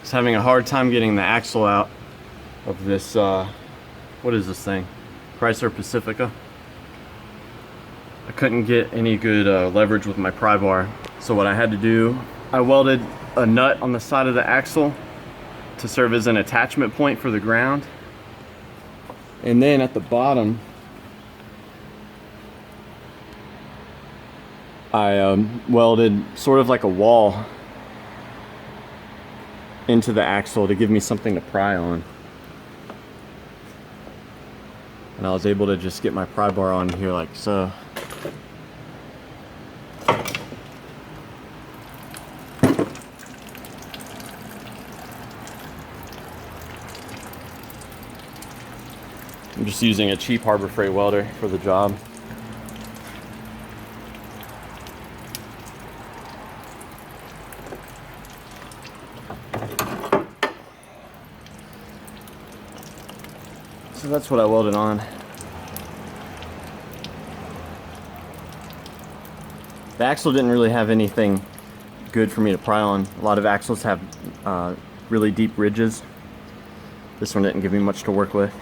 was having a hard time getting the axle out of this, what is this thing? Chrysler Pacifica. I couldn't get any good leverage with my pry bar. So what I had to do, I welded a nut on the side of the axle to serve as an attachment point for the ground. And then at the bottom, I welded sort of like a wall into the axle to give me something to pry on. And I was able to just get my pry bar on here like so. I'm just using a cheap Harbor Freight welder for the job. So that's what I welded on. The axle didn't really have anything good for me to pry on. A lot of axles have really deep ridges. This one didn't give me much to work with.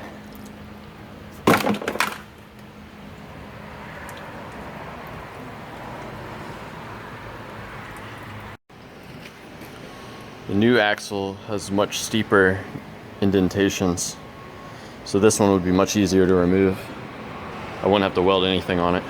The new axle has much steeper indentations, so this one would be much easier to remove. I wouldn't have to weld anything on it.